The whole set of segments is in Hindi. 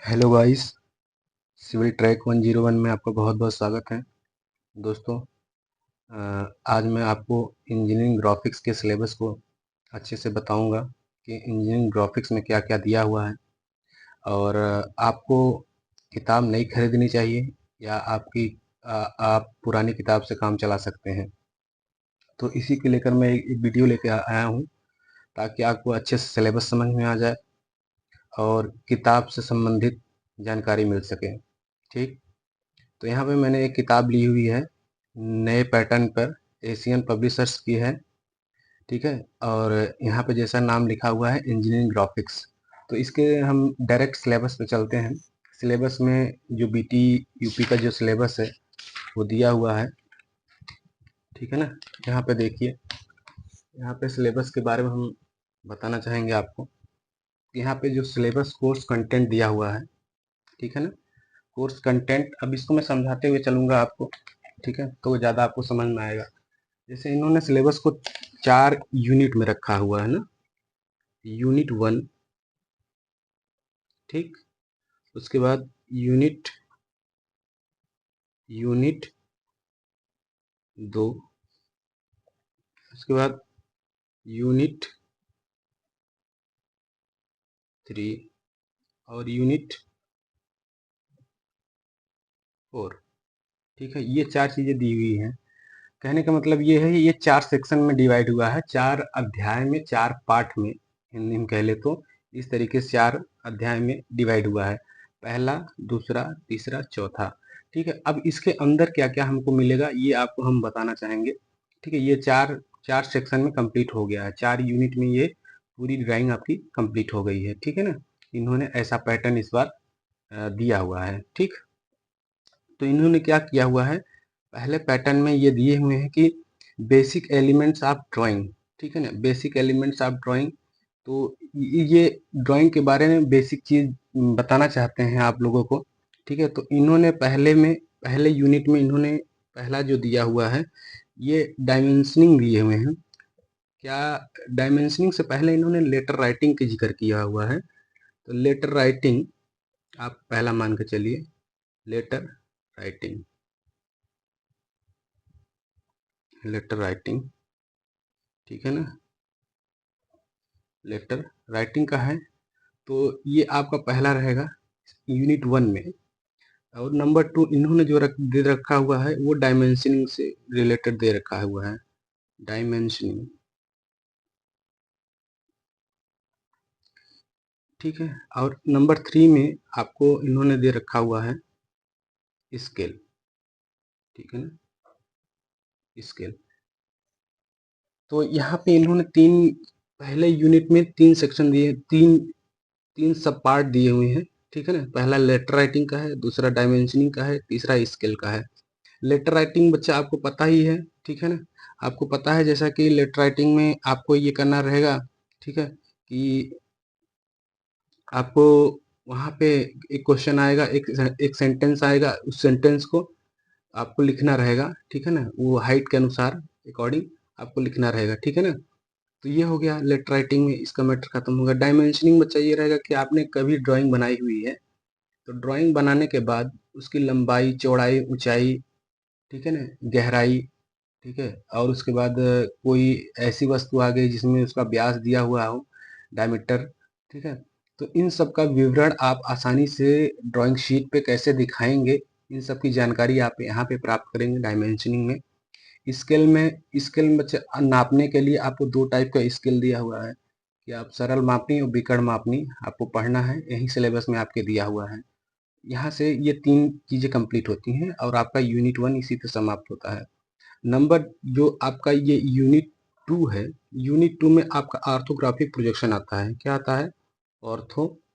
Hello guys. सिविल ट्रैक 101 में आपका बहुत बहुत स्वागत है दोस्तों। आज मैं आपको इंजीनियरिंग ग्राफिक्स के सिलेबस को अच्छे से बताऊंगा कि इंजीनियरिंग ग्राफिक्स में क्या क्या दिया हुआ है और आपको किताब नई खरीदनी चाहिए या आप पुरानी किताब से काम चला सकते हैं। तो इसी के लेकर मैं एक वीडियो लेकर आया हूँ ताकि आपको अच्छे से सिलेबस समझ में आ जाए और किताब से संबंधित जानकारी मिल सके। ठीक, तो यहाँ पे मैंने एक किताब ली हुई है नए पैटर्न पर, एशियन पब्लिशर्स की है। ठीक है, और यहाँ पे जैसा नाम लिखा हुआ है इंजीनियरिंग ग्राफिक्स। तो इसके हम डायरेक्ट सिलेबस पे चलते हैं। सिलेबस में जो बीटी यूपी का जो सिलेबस है वो दिया हुआ है। ठीक है ना, यहाँ पे देखिए, यहाँ पे सिलेबस के बारे में हम बताना चाहेंगे आपको। यहाँ पे जो सिलेबस कोर्स कंटेंट दिया हुआ है, ठीक है ना, कोर्स कंटेंट, अब इसको मैं समझाते हुए चलूंगा आपको। ठीक है, तो ज़्यादा आपको समझ में आएगा। जैसे इन्होंने सिलेबस को 4 यूनिट में रखा हुआ है ना। यूनिट 1, ठीक, उसके बाद यूनिट यूनिट 2, उसके बाद यूनिट 3 और यूनिट 4। ठीक है, ये 4 चीज़ें दी हुई हैं। कहने का मतलब ये है, ये 4 सेक्शन में डिवाइड हुआ है, 4 अध्याय में, 4 पार्ट में, हिंदी में कह ले तो इस तरीके से 4 अध्याय में डिवाइड हुआ है। पहला, दूसरा, तीसरा, चौथा। ठीक है, अब इसके अंदर क्या क्या हमको मिलेगा ये आपको हम बताना चाहेंगे। ठीक है, ये चार चार सेक्शन में कंप्लीट हो गया है, 4 यूनिट में ये पूरी ड्राइंग आपकी कंप्लीट हो गई है। ठीक है ना, इन्होंने ऐसा पैटर्न इस बार दिया हुआ है। ठीक, तो इन्होंने क्या किया हुआ है, पहले पैटर्न में ये दिए हुए हैं कि बेसिक एलिमेंट्स ऑफ ड्राइंग। ठीक है ना, बेसिक एलिमेंट्स ऑफ ड्राइंग। तो ये ड्राइंग के बारे में बेसिक चीज बताना चाहते हैं आप लोगों को। ठीक है, तो इन्होंने पहले यूनिट में इन्होंने पहला जो दिया हुआ है, ये डायमेंशनिंग दिए हुए हैं। क्या, डायमेंशनिंग से पहले इन्होंने लेटर राइटिंग का जिक्र किया हुआ है। तो लेटर राइटिंग आप पहला मान के चलिए, लेटर राइटिंग, लेटर राइटिंग। ठीक है ना, लेटर राइटिंग का है, तो ये आपका पहला रहेगा यूनिट 1 में। और नंबर 2 इन्होंने जो दे रखा हुआ है वो डायमेंशनिंग से रिलेटेड दे रखा हुआ है, डायमेंशनिंग। ठीक है, और नंबर 3 में आपको इन्होंने दे रखा हुआ है स्केल। ठीक है ना, स्केल। तो यहाँ पे इन्होंने पहले यूनिट में 3 सेक्शन दिए, तीन तीन सब पार्ट दिए हुए हैं। ठीक है ना, पहला लेटर राइटिंग का है, दूसरा डायमेंशनिंग का है, तीसरा स्केल का है। लेटर राइटिंग बच्चा आपको पता ही है। ठीक है ना, आपको पता है जैसा कि लेटर राइटिंग में आपको ये करना रहेगा। ठीक है, कि आपको वहाँ पे एक क्वेश्चन आएगा, एक सेंटेंस आएगा, उस सेंटेंस को आपको लिखना रहेगा। ठीक है ना, वो हाइट के अनुसार अकॉर्डिंग आपको लिखना रहेगा। ठीक है ना, तो ये हो गया लेटर राइटिंग में, इसका मैटर खत्म होगा। डायमेंशनिंग बच्चा ये रहेगा कि आपने कभी ड्राइंग बनाई हुई है, तो ड्राइंग बनाने के बाद उसकी लंबाई, चौड़ाई, ऊंचाई, ठीक है ना, गहराई, ठीक है, और उसके बाद कोई ऐसी वस्तु आ गई जिसमें उसका व्यास दिया हुआ हो, डायमीटर। ठीक है, तो इन सब का विवरण आप आसानी से ड्राइंग शीट पे कैसे दिखाएंगे, इन सब की जानकारी आप यहाँ पे प्राप्त करेंगे डायमेंशनिंग में। स्केल में बच्चे नापने के लिए आपको 2 टाइप का स्केल दिया हुआ है, कि आप सरल मापनी और विकर्ण मापनी आपको पढ़ना है, यही सिलेबस में आपके दिया हुआ है। यहाँ से ये 3 चीजें कंप्लीट होती हैं और आपका यूनिट 1 इसी पे समाप्त होता है। नंबर जो आपका ये यूनिट 2 है, यूनिट 2 में आपका ऑर्थोग्राफिक प्रोजेक्शन आता है। क्या आता है? Orthographic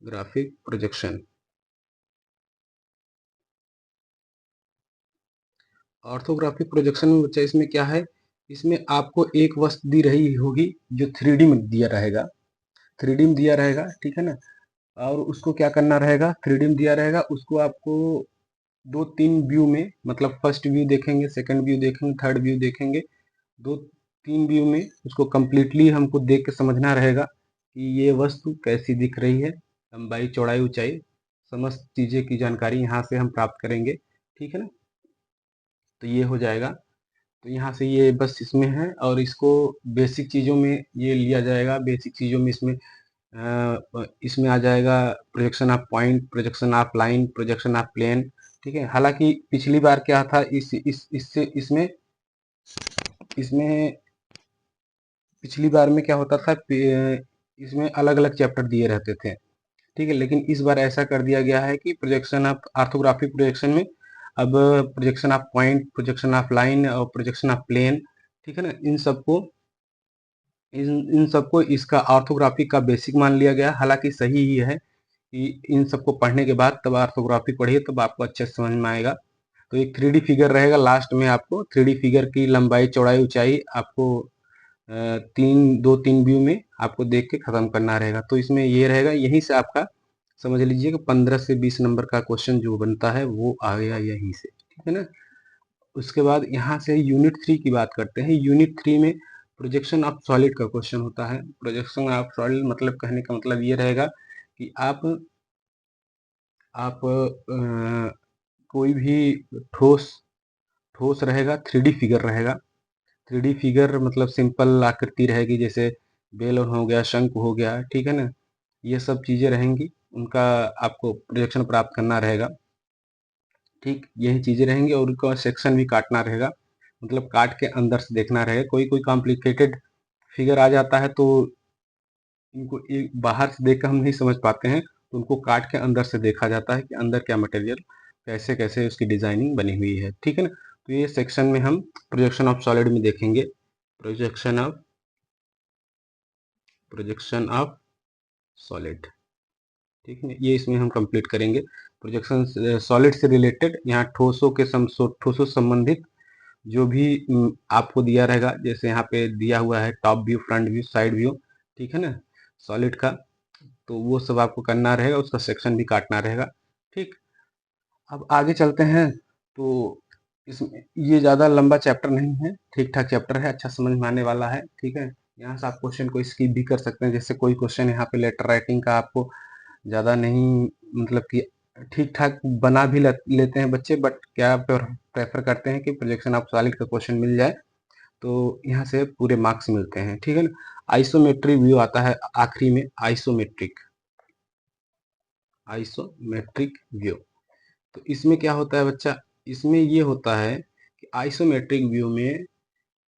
graphic projection. Orthographic projection में बच्चा इसमें क्या है, इसमें आपको एक वस्तु दी रही होगी जो 3D में दिया रहेगा, 3D में दिया रहेगा। ठीक है ना, और उसको क्या करना रहेगा, 3D में दिया रहेगा, उसको आपको 2-3 व्यू में, मतलब फर्स्ट व्यू देखेंगे, सेकंड व्यू देखेंगे, थर्ड व्यू देखेंगे, दो 3 व्यू में उसको कंप्लीटली हमको देख के समझना रहेगा कि ये वस्तु कैसी दिख रही है, लंबाई, चौड़ाई, ऊंचाई, समस्त चीज़ें की जानकारी यहाँ से हम प्राप्त करेंगे। ठीक है ना? तो ये हो जाएगा। तो यहाँ से ये बस इसमें है और इसको बेसिक चीज़ों में ये लिया जाएगा। बेसिक चीज़ों में इसमें आ जाएगा projection of point, projection of line, projection of plane. ठीक है? हालांकि पिछली बार क्या था, इससे इसमें इसमें पिछली बार में क्या होता था, इसमें अलग अलग चैप्टर दिए रहते थे। ठीक है? लेकिन इस बार ऐसा कर दिया गया है कि प्रोजेक्शन ऑफ ऑर्थोग्राफिक प्रोजेक्शन में अब projection of point, projection of line और प्रोजेक्शन ऑफ प्लेन, ठीक है ना, इन सबको इसका ऑर्थोग्राफिक का बेसिक मान लिया गया। हालांकि सही ही है कि इन सबको पढ़ने के बाद तब ऑर्थोग्राफिक पढ़िए, तब आपको अच्छे से समझ में आएगा। तो एक 3D फिगर रहेगा, लास्ट में आपको 3D फिगर की लंबाई, चौड़ाई, ऊंचाई आपको दो तीन व्यू में आपको देख के खत्म करना रहेगा। तो इसमें ये रहेगा, यहीं से आपका समझ लीजिए कि 15 से 20 नंबर का क्वेश्चन जो बनता है वो आ गया यहीं से। ठीक है ना? उसके बाद यहाँ से यूनिट 3 की बात करते हैं। यूनिट 3 में प्रोजेक्शन ऑफ सॉलिड का क्वेश्चन होता है। प्रोजेक्शन ऑफ सॉलिड मतलब, कहने का मतलब ये रहेगा कि आप कोई भी ठोस ठोस रहेगा, 3D फिगर रहेगा। 3D फिगर मतलब सिंपल आकृति रहेगी, जैसे बेलन हो गया, शंकु हो गया, ठीक है ना, ये सब चीजें रहेंगी, उनका आपको प्रोजेक्शन प्राप्त करना रहेगा। ठीक, यही चीजें रहेंगी और उनका सेक्शन भी काटना रहेगा, मतलब काट के अंदर से देखना रहेगा। कोई कोई कॉम्प्लिकेटेड फिगर आ जाता है तो इनको एक बाहर से देख कर हम नहीं समझ पाते हैं, तो उनको काट के अंदर से देखा जाता है कि अंदर क्या मटेरियल, कैसे कैसे उसकी डिजाइनिंग बनी हुई है। ठीक है ना? तो ये सेक्शन में हम प्रोजेक्शन ऑफ सॉलिड में देखेंगे। प्रोजेक्शन ऑफ सॉलिड, ठीक है, ये इसमें हम कंप्लीट करेंगे। प्रोजेक्शन सॉलिड से रिलेटेड, यहाँ ठोसों से संबंधित जो भी आपको दिया रहेगा, जैसे यहाँ पे दिया हुआ है top view, front view, side view, ठीक है ना, सॉलिड का, तो वो सब आपको करना रहेगा, उसका सेक्शन भी काटना रहेगा। ठीक, अब आगे चलते हैं। तो इसमें ये ज़्यादा लंबा चैप्टर नहीं है, ठीक ठाक चैप्टर है, अच्छा समझ में आने वाला है। ठीक है, यहाँ से आप क्वेश्चन को स्किप भी कर सकते हैं। जैसे कोई क्वेश्चन यहाँ पे लेटर राइटिंग का आपको ज़्यादा नहीं, मतलब कि ठीक ठाक बना भी लेते हैं बच्चे, बट क्या प्रेफर करते हैं कि प्रोजेक्शन ऑफ सॉलिड का क्वेश्चन मिल जाए, तो यहाँ से पूरे मार्क्स मिलते हैं। ठीक है ना? आइसोमेट्रिक व्यू आता है आखिरी में, आइसोमेट्रिक व्यू। तो इसमें क्या होता है बच्चा, इसमें ये होता है कि आइसोमेट्रिक व्यू में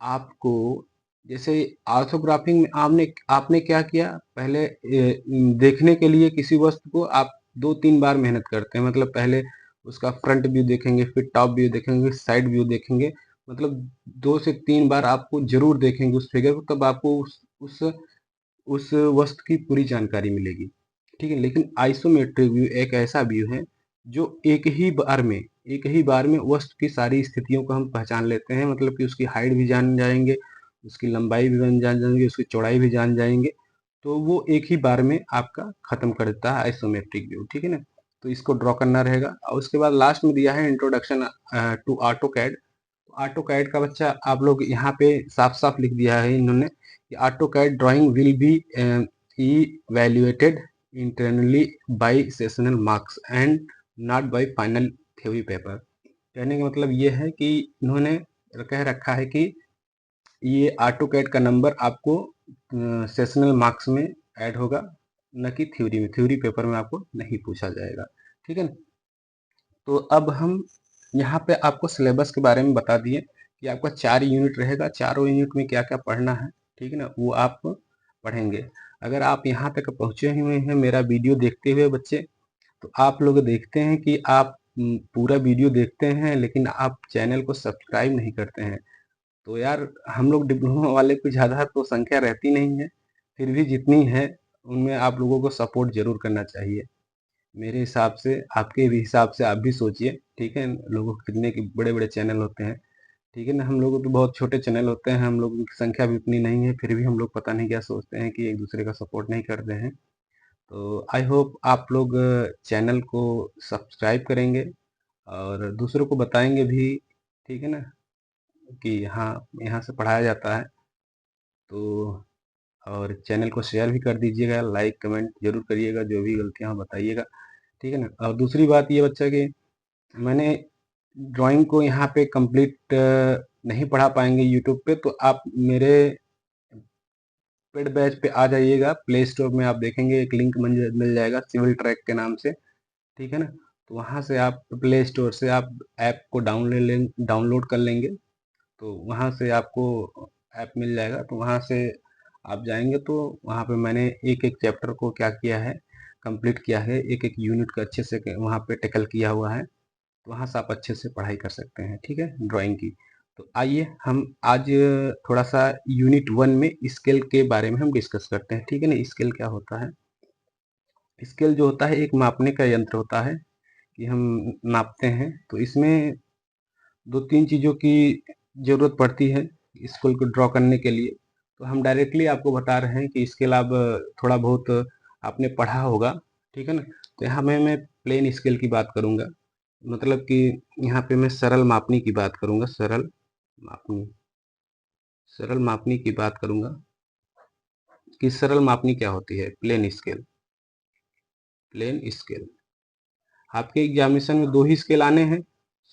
आपको, जैसे ऑर्थोग्राफिक में आपने आपने क्या किया, पहले देखने के लिए किसी वस्तु को आप 2-3 बार मेहनत करते हैं। मतलब पहले उसका फ्रंट व्यू देखेंगे, फिर टॉप व्यू देखेंगे, साइड व्यू देखेंगे, मतलब 2 से 3 बार आपको जरूर देखेंगे उस फिगर को, तब आपको उस वस्तु की पूरी जानकारी मिलेगी। ठीक है, लेकिन आइसोमेट्रिक व्यू एक ऐसा व्यू है जो एक ही बार में वस्तु की सारी स्थितियों को हम पहचान लेते हैं। मतलब कि उसकी हाइट भी जान जाएंगे, उसकी लंबाई भी जान जाएंगे, उसकी चौड़ाई भी जान जाएंगे। तो वो एक ही बार में आपका खत्म कर देता है आइसोमेट्रिक व्यू। ठीक है ना? तो इसको ड्रॉ करना रहेगा। और उसके बाद लास्ट में दिया है introduction to AutoCAD. AutoCAD का बच्चा आप लोग यहाँ पे साफ साफ लिख दिया है इन्होंने कि AutoCAD drawing will be evaluated internally by sessional marks and not by final theory paper. कहने का मतलब ये है कि इन्होंने कह रखा है कि ये ऑटो कैड का नंबर आपको सेशनल मार्क्स में ऐड होगा, न कि थ्योरी में। थ्योरी पेपर में आपको नहीं पूछा जाएगा। ठीक है ना? तो अब हम यहाँ पे आपको सिलेबस के बारे में बता दिए कि आपका 4 यूनिट रहेगा, चारों यूनिट में क्या क्या पढ़ना है। ठीक है ना? वो आप पढ़ेंगे। अगर आप यहाँ तक पहुँचे हुए हैं मेरा वीडियो देखते हुए बच्चे, तो आप लोग देखते हैं कि आप पूरा वीडियो देखते हैं लेकिन आप चैनल को सब्सक्राइब नहीं करते हैं। तो यार, हम लोग डिप्लोमा वाले को ज़्यादा तो संख्या रहती नहीं है, फिर भी जितनी है उनमें आप लोगों को सपोर्ट जरूर करना चाहिए। मेरे हिसाब से, आपके भी हिसाब से आप भी सोचिए। ठीक है, लोगों के कितने बड़े बड़े चैनल होते हैं। ठीक है ना? हम लोगों तो बहुत छोटे चैनल होते हैं, हम लोगों की संख्या भी उतनी नहीं है, फिर भी हम लोग पता नहीं क्या सोचते हैं कि एक दूसरे का सपोर्ट नहीं करते हैं। तो आई होप आप लोग चैनल को सब्सक्राइब करेंगे और दूसरों को बताएंगे भी। ठीक है ना? कि हाँ, यहाँ से पढ़ाया जाता है। तो और चैनल को शेयर भी कर दीजिएगा, लाइक कमेंट जरूर करिएगा, जो भी गलतियाँ हो बताइएगा, ठीक है ना। और दूसरी बात ये बच्चा कि मैंने ड्राइंग को यहाँ पे कंप्लीट नहीं पढ़ा पाएंगे यूट्यूब पे, तो आप मेरे पेड बैच पे आ जाइएगा, प्ले स्टोर में आप देखेंगे एक लिंक मिल जाएगा सिविल ट्रैक के नाम से, ठीक है ना। तो वहाँ से आप प्ले स्टोर से आप ऐप को डाउनलोड कर लेंगे, तो वहाँ से आपको ऐप मिल जाएगा, तो वहाँ से आप जाएंगे तो वहाँ पे मैंने एक एक चैप्टर को क्या किया है, कंप्लीट किया है, एक एक यूनिट का अच्छे से वहाँ पे टैकल किया हुआ है, तो वहाँ से आप अच्छे से पढ़ाई कर सकते हैं, ठीक है, ड्राइंग की। तो आइए हम आज थोड़ा सा यूनिट 1 में स्केल के बारे में हम डिस्कस करते हैं, ठीक है ना। स्केल क्या होता है? स्केल जो होता है एक मापने का यंत्र होता है कि हम नापते हैं, तो इसमें दो तीन चीज़ों की ज़रूरत पड़ती है स्केल को ड्रॉ करने के लिए। तो हम डायरेक्टली आपको बता रहे हैं कि स्केल आप थोड़ा बहुत आपने पढ़ा होगा, ठीक है ना। तो यहाँ में मैं प्लेन स्केल की बात करूँगा, मतलब कि यहाँ पे मैं सरल मापनी की बात करूँगा, मापनी सरल मापनी की बात करूँगा कि सरल मापनी क्या होती है। प्लेन स्केल, प्लेन स्केल आपके एग्जामिनेशन में दो ही स्केल आने हैं,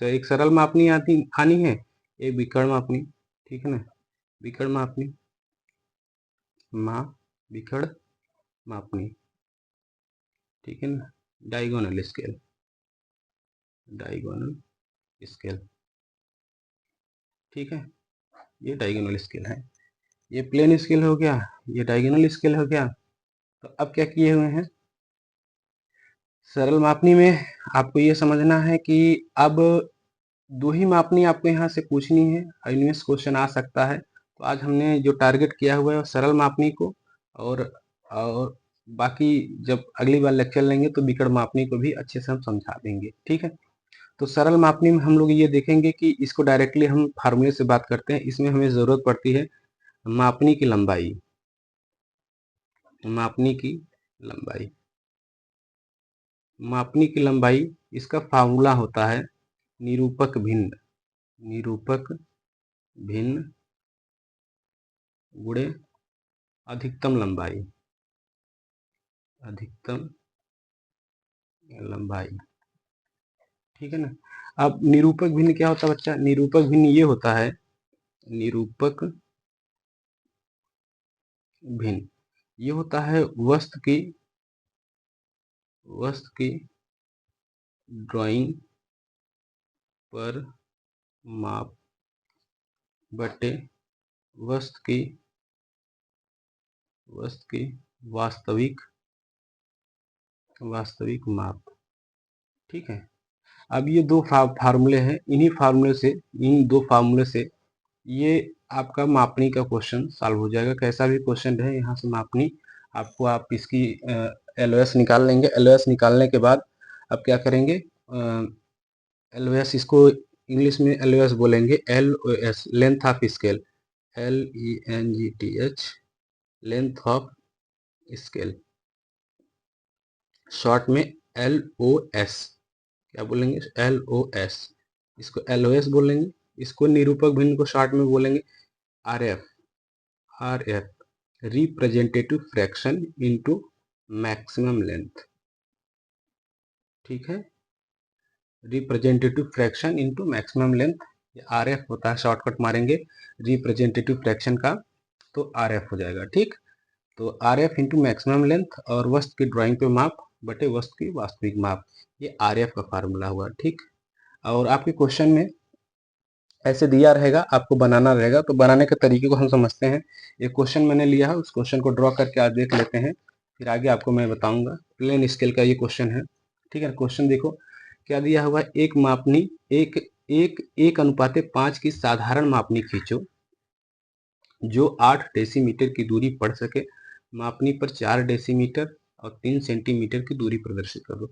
तो एक सरल मापनी आनी है, एक विकर्ण मापनी, ठीक है ना। विकर्ण मापनी विकर्ण मापनी, ठीक है ना। डायगोनल स्केल, डायगोनल स्केल, ठीक है, ये डायगोनल स्केल है। ये प्लेन स्केल हो गया, ये डायगोनल स्केल हो गया। तो अब क्या किए हुए हैं सरल मापनी में, आपको ये समझना है कि अब दो ही मापनी आपको यहाँ से पूछनी है, इनमें से क्वेश्चन आ सकता है। तो आज हमने जो टारगेट किया हुआ है सरल मापनी को, और बाकी जब अगली बार लेक्चर लेंगे तो विकर्ण मापनी को भी अच्छे से हम समझा देंगे, ठीक है। तो सरल मापनी में हम लोग ये देखेंगे कि इसको डायरेक्टली हम फार्मूले से बात करते हैं। इसमें हमें ज़रूरत पड़ती है मापनी की लंबाई, मापनी की लंबाई, मापनी की लंबाई, इसका फार्मूला होता है निरूपक भिन्न, निरूपक भिन्न गुणे अधिकतम लंबाई, अधिकतम लंबाई, ठीक है ना। अब निरूपक भिन्न क्या होता है बच्चा? निरूपक भिन्न ये होता है, निरूपक भिन्न ये होता है वस्तु की ड्राइंग पर माप बटे वस्तु की वास्तविक माप, ठीक है। अब ये दो फार्मूले हैं, इन दो फार्मूले से ये आपका मापनी का क्वेश्चन सॉल्व हो जाएगा। कैसा भी क्वेश्चन है यहाँ से मापनी आपको, आप इसकी एलओएस निकाल लेंगे। एलओएस निकालने के बाद अब क्या करेंगे, एलओएस, इसको इंग्लिश में एलओएस बोलेंगे, LOS length of scale, LENGTH length of scale, short में LOS, क्या बोलेंगे? LOS, इसको LOS बोलेंगे। इसको निरूपक भिन्न को शॉर्ट में बोलेंगे RF, representative fraction into maximum length, ठीक है, representative fraction into maximum length, ये RF होता है। शॉर्टकट मारेंगे रिप्रेजेंटेटिव फ्रैक्शन का तो RF हो जाएगा, ठीक। तो RF इंटू मैक्सिमम लेंथ और वस्तु की ड्राइंग पे माप बटे वस्तु की वास्तविक माप, ये RF का फार्मूला हुआ, ठीक। और आपके क्वेश्चन में ऐसे दिया रहेगा, आपको बनाना रहेगा। तो बनाने के तरीके को हम समझते हैं। एक क्वेश्चन मैंने लिया है, उस क्वेश्चन को ड्रॉ करके आज देख लेते हैं, फिर आगे आपको मैं बताऊंगा। प्लेन स्केल का ये क्वेश्चन है, ठीक है। क्वेश्चन देखो क्या दिया हुआ है, एक मापनी एक अनुपाते 5 की साधारण मापनी खींचो जो 8 डेसीमीटर की दूरी पढ़ सके। मापनी पर 4 डेसीमीटर और 3 सेंटीमीटर की दूरी प्रदर्शित कर दो।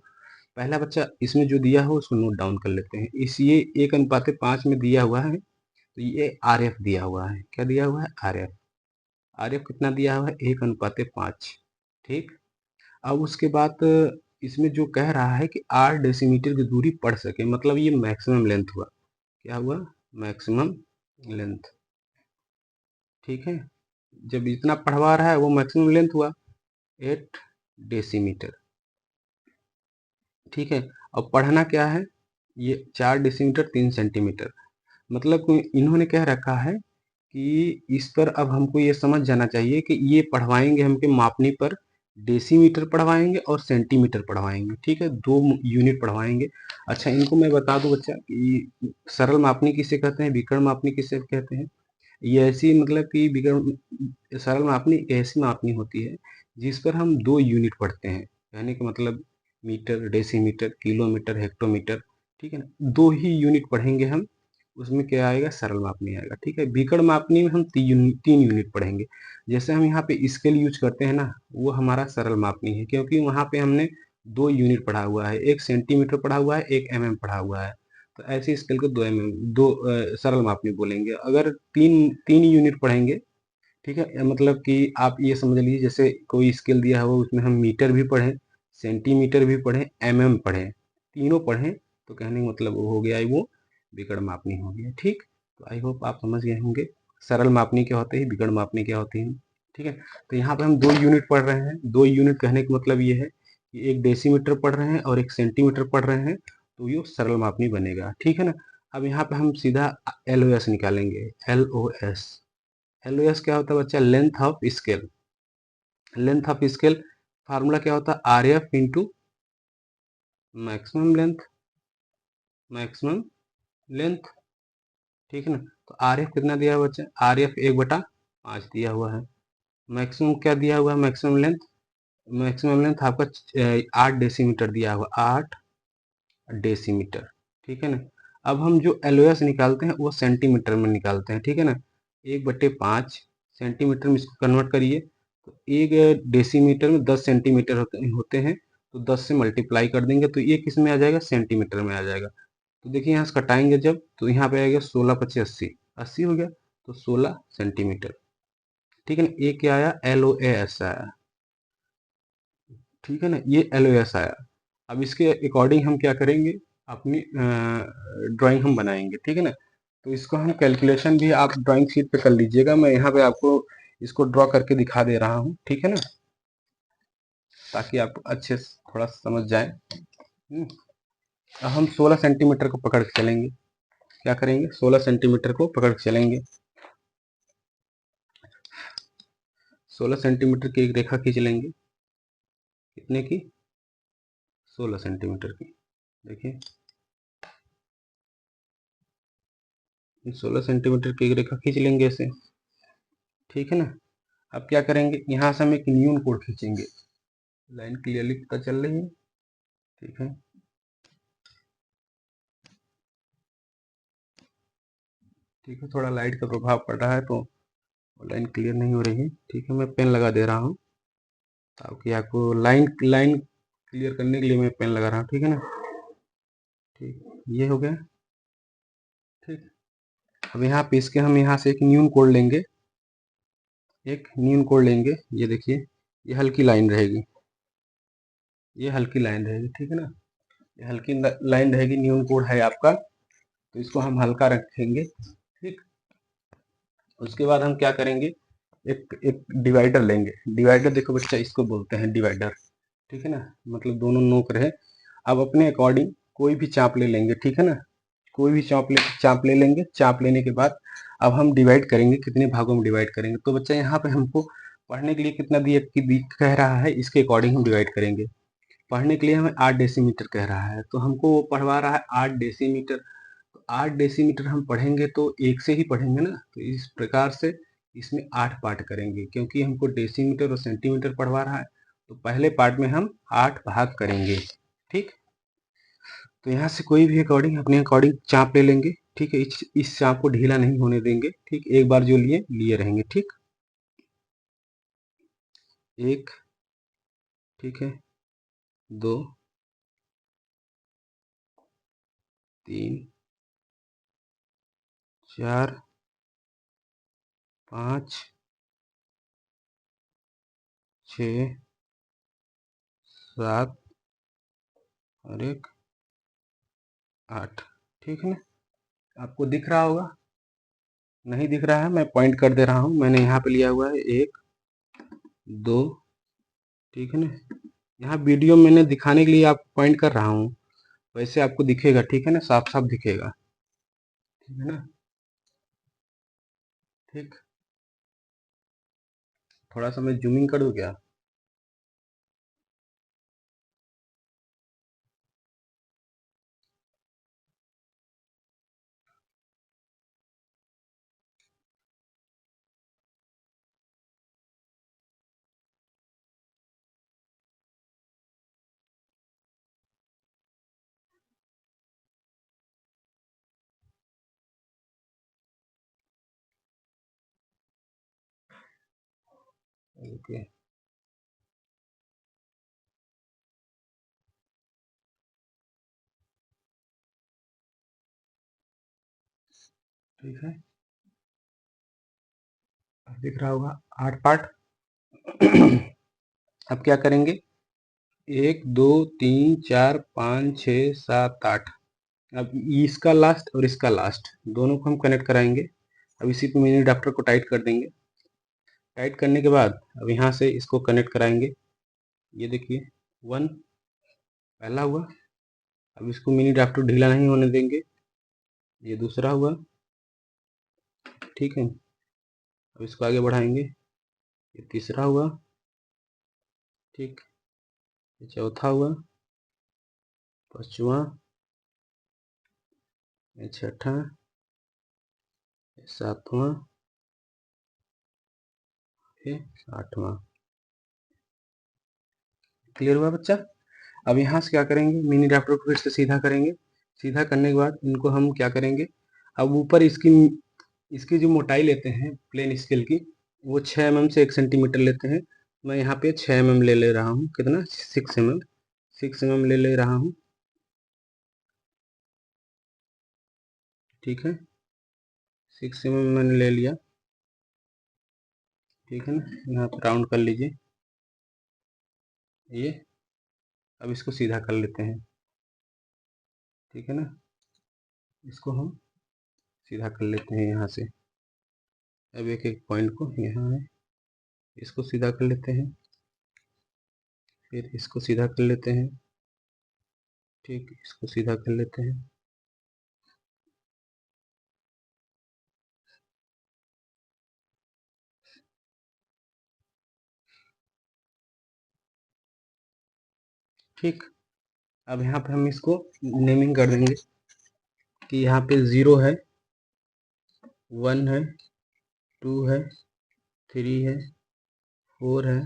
पहला बच्चा इसमें जो दिया हो उसको नोट डाउन कर लेते हैं। इस ये 1:5 में दिया हुआ है, तो ये RF दिया हुआ है। क्या दिया हुआ है? RF। RF कितना दिया हुआ है? 1:5, ठीक। अब उसके बाद इसमें जो कह रहा है कि 8 डेसीमीटर की दूरी पढ़ सके, मतलब ये मैक्सिमम लेंथ हुआ। क्या हुआ? मैक्सिमम लेंथ, ठीक है, जब इतना पढ़वा रहा है वो मैक्सिमम लेंथ हुआ 8 डेसीमीटर। ठीक है, अब पढ़ना क्या है, ये 4 डेसीमीटर 3 सेंटीमीटर। मतलब इन्होंने क्या रखा है कि इस पर अब हमको ये समझ जाना चाहिए कि ये पढ़वाएंगे हमके मापनी पर डेसीमीटर पढ़वाएंगे और सेंटीमीटर पढ़वाएंगे। ठीक है, 2 यूनिट पढ़वाएंगे। अच्छा, इनको मैं बता दूं बच्चा कि सरल मापनी किसे कहते हैं, विकर्ण मापनी किसे कहते हैं। ये ऐसी मतलब कि विकर्ण सरल मापनी ऐसी मापनी होती है जिस पर हम 2 यूनिट पढ़ते हैं। कहने का मतलब मीटर, डेसीमीटर, किलोमीटर, हेक्टोमीटर। ठीक है ना, 2 ही यूनिट पढ़ेंगे हम, उसमें क्या आएगा, सरल मापनी आएगा। ठीक है, विकर्ण मापनी में हम 3 यूनिट पढ़ेंगे। जैसे हम यहाँ पे स्केल यूज करते हैं ना, वो हमारा सरल मापनी है, क्योंकि वहाँ पे हमने 2 यूनिट पढ़ा हुआ है, एक सेंटीमीटर पढ़ा हुआ है, एक पढ़ा हुआ है। तो ऐसे स्केल को 2 सरल मापनी बोलेंगे। अगर तीन तीन यूनिट पढ़ेंगे, ठीक है, मतलब कि आप ये समझ लीजिए जैसे कोई स्केल दिया हो उसमें हम मीटर भी पढ़ें, सेंटीमीटर भी पढ़ें, पढ़ें, तीनों पढ़ें, तो कहने का मतलब वो हो गया, वो विकर्ण मापनी हो गया। ठीक, तो आई होप आप समझ गए होंगे सरल मापनी क्या होती है, विकर्ण मापनी क्या होती है। ठीक है, तो यहाँ पे हम 2 यूनिट पढ़ रहे हैं। 2 यूनिट कहने का मतलब ये है कि एक डेसीमीटर पढ़ रहे हैं और एक सेंटीमीटर पढ़ रहे हैं, तो ये सरल मापनी बनेगा। ठीक है ना, अब यहाँ पे हम सीधा LOS निकालेंगे। LOS, LOS क्या होता है बच्चा, length of scale. Length of scale formula क्या होता है, RF into maximum length, maximum length. ठीक है ना, तो RF कितना दिया हुआ बच्चा, RF 1/5 दिया हुआ है। मैक्सिमम क्या दिया हुआ है, मैक्सिमम लेंथ, मैक्सिमम लेंथ आपका 8 डेसीमीटर दिया हुआ, 8 डेसीमीटर। ठीक है ना, अब हम जो LOS निकालते हैं वो सेंटीमीटर में निकालते हैं। ठीक है ना, 1/5 सेंटीमीटर में इसको कन्वर्ट करिए, तो 1 डेसीमीटर में 10 सेंटीमीटर होते हैं, तो 10 से मल्टीप्लाई कर देंगे तो ये किस में आ जाएगा, सेंटीमीटर में आ जाएगा। तो देखिए यहाँ से घटाएंगे जब, तो यहाँ पे आएगा 16 25 80, 80 हो गया, तो 16 सेंटीमीटर। ठीक है ना, ये क्या आया, LOAS आया। ठीक है ना, ये LOS आया। अब इसके अकॉर्डिंग हम क्या करेंगे, अपनी ड्राइंग हम बनाएंगे। ठीक है ना, तो इसको हम कैलकुलेशन भी आप ड्राइंग शीट पे कर लीजिएगा, मैं यहाँ पे आपको इसको ड्रॉ करके दिखा दे रहा हूँ। ठीक है ना, ताकि आप अच्छे से थोड़ा समझ जाए। अब हम 16 सेंटीमीटर को पकड़ के चलेंगे। क्या करेंगे, 16 सेंटीमीटर को पकड़ के चलेंगे। 16 सेंटीमीटर की एक रेखा खींच लेंगे। कितने की, 16 सेंटीमीटर की। देखिए 16 सेंटीमीटर की एक रेखा खींच लेंगे ऐसे। ठीक है ना, अब क्या करेंगे, यहाँ से हम एक न्यून कोड खींचेंगे। लाइन क्लियरली पता चल रही है। ठीक है, ठीक है, थोड़ा लाइट का प्रभाव पड़ रहा है तो लाइन क्लियर नहीं हो रही है। ठीक है, मैं पेन लगा दे रहा हूँ ताकि आपको लाइन लाइन क्लियर करने के लिए मैं पेन लगा रहा हूँ। ठीक है ना, ठीक, ये हो गया। ठीक, अब यहाँ पे इसके हम यहाँ से एक न्यून कोड लेंगे, एक न्यून कोड लेंगे। ये देखिए, ये हल्की लाइन रहेगी, ये हल्की लाइन रहेगी। ठीक है ना, ये हल्की लाइन रहेगी, न्यून कोड है आपका, तो इसको हम हल्का रखेंगे। ठीक, उसके बाद हम क्या करेंगे, एक एक डिवाइडर लेंगे। डिवाइडर देखो बच्चा, इसको बोलते हैं डिवाइडर। ठीक है ना, मतलब दोनों नोक रहे। अब अपने अकॉर्डिंग कोई भी चाप ले लेंगे। ठीक है ना, कोई भी चाप ले लेंगे। चाप लेने के बाद अब हम डिवाइड करेंगे, कितने भागों में डिवाइड करेंगे। तो बच्चा यहाँ पे हमको पढ़ने के लिए कितना दिया कह रहा है, इसके अकॉर्डिंग हम डिवाइड करेंगे। पढ़ने के लिए हमें 8 डेसीमीटर कह रहा है, तो हमको वो पढ़वा रहा है 8 डेसीमीटर। तो 8 डेसीमीटर हम पढ़ेंगे तो एक से ही पढ़ेंगे ना, तो इस प्रकार से इसमें 8 पार्ट करेंगे, क्योंकि हमको डेसीमीटर और सेंटीमीटर पढ़वा रहा है। तो पहले पार्ट में हम 8 भाग करेंगे। ठीक, तो यहाँ से कोई भी अकॉर्डिंग अपने अकॉर्डिंग चाप ले लेंगे। ठीक है, इस चाप को ढीला नहीं होने देंगे। ठीक, एक बार जो लिए लिए रहेंगे। ठीक, एक, ठीक है, 2, 3, 4, 5, 6, 7 और एक 8। ठीक है ना, आपको दिख रहा होगा नहीं दिख रहा है, मैं पॉइंट कर दे रहा हूँ। मैंने यहाँ पे लिया हुआ है 1 2, ठीक है ना। यहाँ वीडियो मैंने दिखाने के लिए आपको पॉइंट कर रहा हूँ, वैसे आपको दिखेगा, ठीक है ना, साफ साफ दिखेगा, ठीक है ना। ठीक, थोड़ा सा मैं जूमिंग कर दूं क्या? ओके, ठीक है, अब दिख रहा होगा 8 पार्ट। अब क्या करेंगे, 1 2 3 4 5 6 7 8। अब इसका लास्ट और इसका लास्ट दोनों को हम कनेक्ट कराएंगे। अब इसी पे मिनी अडाप्टर को टाइट कर देंगे। टाइट करने के बाद अब यहाँ से इसको कनेक्ट कराएंगे। ये देखिए 1 पहला हुआ। अब इसको मिनी अडाप्टर ढीला नहीं होने देंगे। ये दूसरा हुआ, ठीक है। अब इसको आगे बढ़ाएंगे। ये तीसरा हुआ, ठीक। ये चौथा हुआ, पांचवा, ये छठा, ये सातवां, ये आठवां। क्लियर हुआ बच्चा? अब यहाँ से क्या करेंगे, मिनी अडाप्टर को फिर से सीधा करेंगे। सीधा करने के बाद इनको हम क्या करेंगे, अब ऊपर इसकी इसकी जो मोटाई लेते हैं प्लेन स्केल की, वो 6 mm से 1 सेंटीमीटर लेते हैं। मैं यहाँ पे 6 mm ले रहा हूँ। कितना? 6 mm। 6 mm ले रहा हूँ, ठीक है। 6 mm मैंने ले लिया, ठीक है ना। यहाँ पर राउंड कर लीजिए ये। अब इसको सीधा कर लेते हैं, ठीक है ना। इसको हम सीधा कर लेते हैं यहाँ से। अब एक एक पॉइंट को यहाँ है, इसको सीधा कर लेते हैं, फिर इसको सीधा कर लेते हैं, ठीक। इसको सीधा कर लेते हैं, ठीक। अब यहाँ पे हम इसको नेमिंग कर देंगे कि यहाँ पे 0 है, 1 है, 2 है, 3 है, 4 है,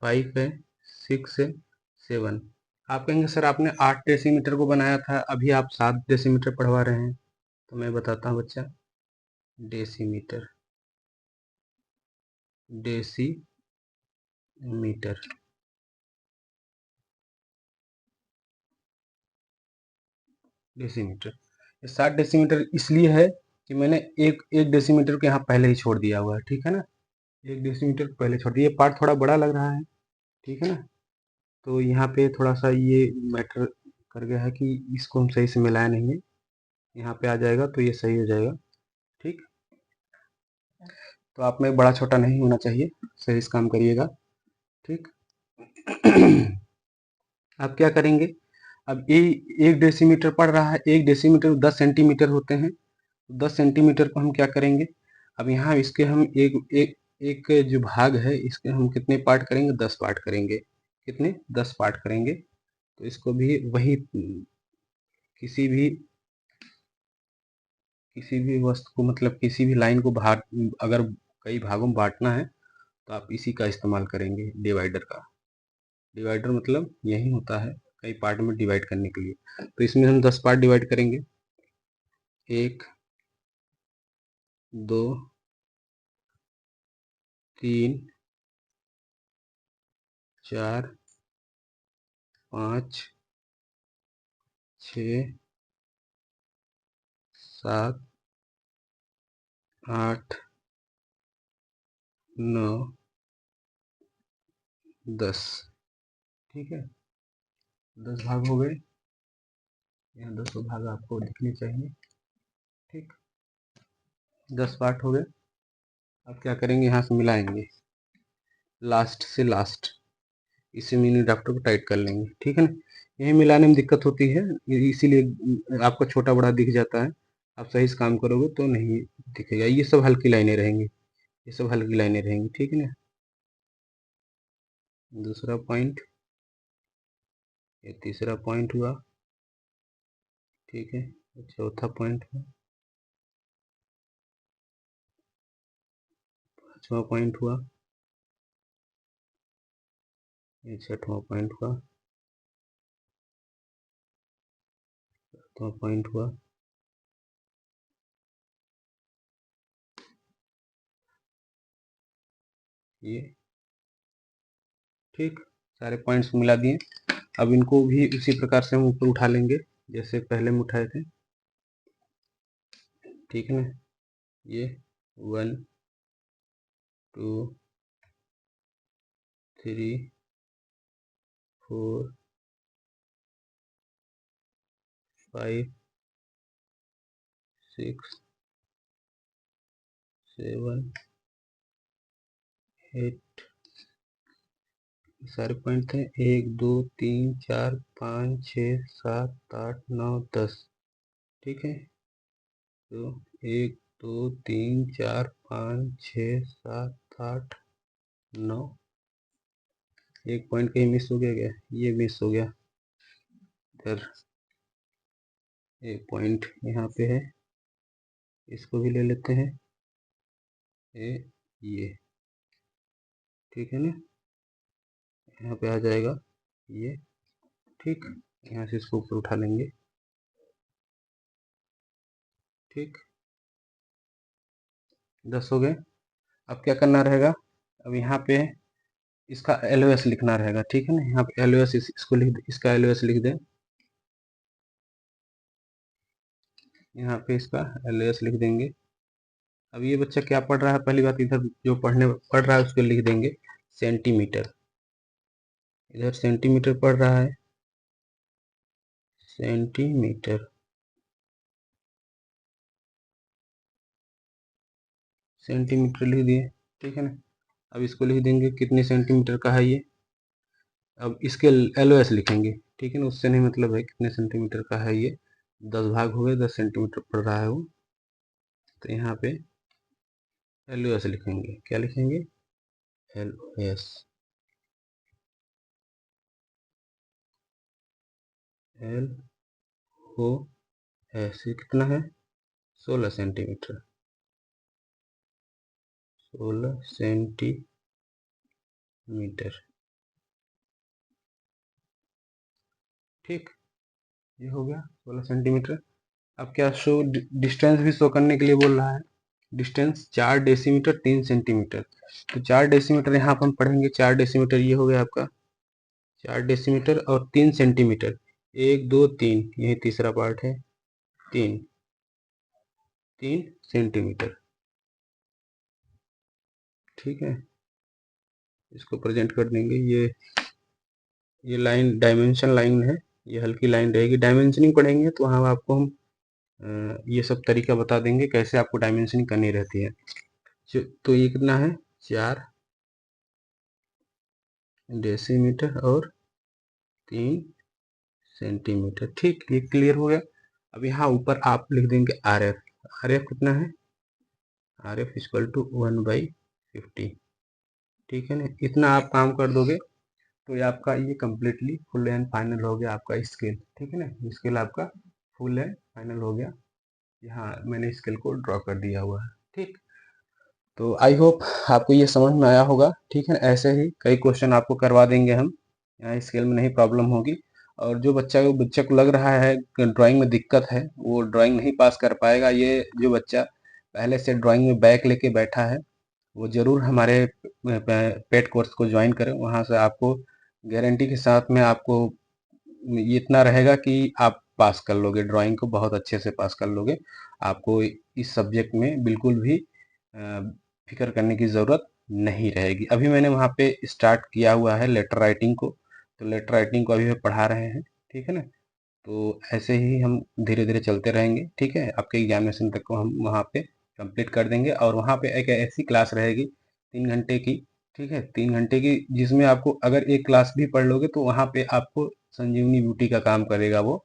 5 है, 6 है, 7। आप कहेंगे सर आपने 8 डेसीमीटर को बनाया था, अभी आप 7 डेसीमीटर पढ़वा रहे हैं। तो मैं बताता हूँ बच्चा, डेसीमीटर, डेसीमीटर, डेसीमीटर। ये 7 डेसीमीटर इसलिए है कि मैंने एक डेसीमीटर को यहाँ पहले ही छोड़ दिया हुआ है, ठीक है ना। 1 डेसीमीटर पहले छोड़ दिया। ये पार्ट थोड़ा बड़ा लग रहा है, ठीक है ना। तो यहाँ पे थोड़ा सा ये मैटर कर गया है कि इसको हम सही से मिलाया नहीं है। यहाँ पे आ जाएगा तो ये सही हो जाएगा, ठीक। तो आप में बड़ा छोटा नहीं होना चाहिए, सही से काम करिएगा, ठीक। अब क्या करेंगे, अब ये 1 डेसीमीटर पड़ रहा है, 1 डेसीमीटर 10 सेंटीमीटर होते हैं। 10 सेंटीमीटर को हम क्या करेंगे, अब यहाँ इसके हम एक एक एक जो भाग है इसके हम कितने पार्ट करेंगे, 10 पार्ट करेंगे। कितने? 10 पार्ट करेंगे। तो इसको भी वही किसी भी वस्तु को, मतलब किसी भी लाइन को भाग, अगर कई भागों में बांटना है तो आप इसी का इस्तेमाल करेंगे, डिवाइडर का। डिवाइडर मतलब यही होता है, कई पार्ट में डिवाइड करने के लिए। तो इसमें हम 10 पार्ट डिवाइड करेंगे। 1 2 3 4 5 6 7 8 9 10, ठीक है। 10 भाग हो गए। यहाँ 10 भाग आपको दिखने चाहिए, ठीक। 10 पार्ट हो गए। अब क्या करेंगे, यहाँ से मिलाएंगे लास्ट से लास्ट, इसी मिनी ड्राफ्टर को टाइट कर लेंगे, ठीक है ना। यही मिलाने में दिक्कत होती है, इसीलिए आपको छोटा बड़ा दिख जाता है। आप सही से काम करोगे तो नहीं दिखेगा। ये सब हल्की लाइनें रहेंगी, ये सब हल्की लाइनें रहेंगी, ठीक है ना। दूसरा पॉइंट, ये तीसरा पॉइंट हुआ, ठीक है। चौथा पॉइंट हुआ, पांचवा पॉइंट हुआ, ये छठवां पॉइंट हुआ, सातवां पॉइंट हुआ, ये ठीक, सारे पॉइंट्स मिला दिए। अब इनको भी उसी प्रकार से हम ऊपर उठा लेंगे जैसे पहले में उठाए थे, ठीक है ना। ये 1 2 3 4 5 6 7 8, सारे पॉइंट थे 1 2 3 4 5 6 7 8 9 10, ठीक है। तो 1 2 3 4 5 6 7 8 9, एक पॉइंट कहीं मिस हो गया क्या, ये मिस हो गया इधर, एक पॉइंट यहाँ पे है, इसको भी ले लेते हैं, ये ठीक है ना, यहाँ पे आ जाएगा ये, ठीक। यहाँ से इसको ऊपर उठा लेंगे, ठीक। 10 हो गए। अब क्या करना रहेगा, अब यहाँ पे इसका LOS लिखना रहेगा, ठीक है ना। यहाँ पे LOS इसको लिख दे, इसका LOS लिख दे, यहाँ पे इसका LOS लिख देंगे। अब ये बच्चा क्या पढ़ रहा है, पहली बात इधर जो पढ़ रहा है उसको लिख देंगे सेंटीमीटर, इधर सेंटीमीटर पढ़ रहा है, सेंटीमीटर, सेंटीमीटर लिख दिए, ठीक है ना। अब इसको लिख देंगे कितने सेंटीमीटर का है ये, अब इसके LOS लिखेंगे, ठीक है ना। उससे नहीं मतलब है कितने सेंटीमीटर का है ये, 10 भाग हो गए, 10 सेंटीमीटर पड़ रहा है वो, तो यहाँ पे LOS लिखेंगे, क्या लिखेंगे, LOS, LOS कितना है, 16 सेंटीमीटर, 16 सेंटीमीटर, ठीक। ये हो गया 16 सेंटीमीटर। अब क्या शो, डिस्टेंस भी शो करने के लिए बोल रहा है, डिस्टेंस 4 डेसीमीटर 3 सेंटीमीटर, तो 4 डेसीमीटर यहाँ पर हम पढ़ेंगे, 4 डेसीमीटर ये हो गया आपका, 4 डेसीमीटर और 3 सेंटीमीटर, 1 2 3, यही तीसरा पार्ट है, 3 सेंटीमीटर, ठीक है। इसको प्रेजेंट कर देंगे, ये लाइन डायमेंशन लाइन है, ये हल्की लाइन रहेगी। डायमेंशनिंग पढ़ेंगे तो वहाँ आपको हम ये सब तरीका बता देंगे कैसे आपको डायमेंशनिंग करनी रहती है। तो ये कितना है, 4 डेसीमीटर और 3 सेंटीमीटर, ठीक। ये क्लियर हो गया। अब यहाँ ऊपर आप लिख देंगे RF, RF कितना है, RF इक्वल टू 1/50, ठीक है ना। इतना आप काम कर दोगे तो ये आपका ये कम्प्लीटली फुल एंड फाइनल हो गया आपका स्केल, ठीक है ना। स्केल आपका फुल एंड फाइनल हो गया, यहाँ मैंने स्केल को ड्रॉ कर दिया हुआ है, ठीक। तो आई होप आपको ये समझ में आया होगा, ठीक है। ऐसे ही कई क्वेश्चन आपको करवा देंगे हम, यहाँ स्केल में नहीं प्रॉब्लम होगी। और जो बच्चे को लग रहा है ड्राइंग में दिक्कत है, वो ड्राइंग नहीं पास कर पाएगा, ये जो बच्चा पहले से ड्राइंग में बैक लेके बैठा है वो ज़रूर हमारे पेड कोर्स को ज्वाइन करें। वहाँ से आपको गारंटी के साथ में आपको ये इतना रहेगा कि आप पास कर लोगे, ड्राइंग को बहुत अच्छे से पास कर लोगे। आपको इस सब्जेक्ट में बिल्कुल भी फिक्र करने की ज़रूरत नहीं रहेगी। अभी मैंने वहाँ पे स्टार्ट किया हुआ है लेटर राइटिंग को, तो लेटर राइटिंग को अभी पढ़ा रहे हैं, ठीक है ना। तो ऐसे ही हम धीरे धीरे चलते रहेंगे, ठीक है। आपके एग्जामिनेशन तक को हम वहाँ पे कंप्लीट कर देंगे और वहाँ पे एक ऐसी क्लास रहेगी 3 घंटे की, ठीक है, 3 घंटे की, जिसमें आपको अगर एक क्लास भी पढ़ लोगे तो वहाँ पे आपको संजीवनी बूटी का काम करेगा वो।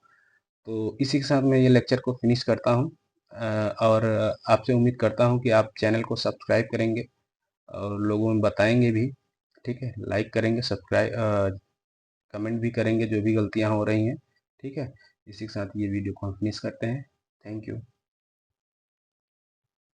तो इसी के साथ मैं ये लेक्चर को फिनिश करता हूँ और आपसे उम्मीद करता हूँ कि आप चैनल को सब्सक्राइब करेंगे और लोगों में बताएंगे भी, ठीक है, लाइक करेंगे, सब्सक्राइब कमेंट भी करेंगे जो भी गलतियाँ हो रही हैं, ठीक है। इसी के साथ ये वीडियो को हम फिनिश करते हैं। Thank you.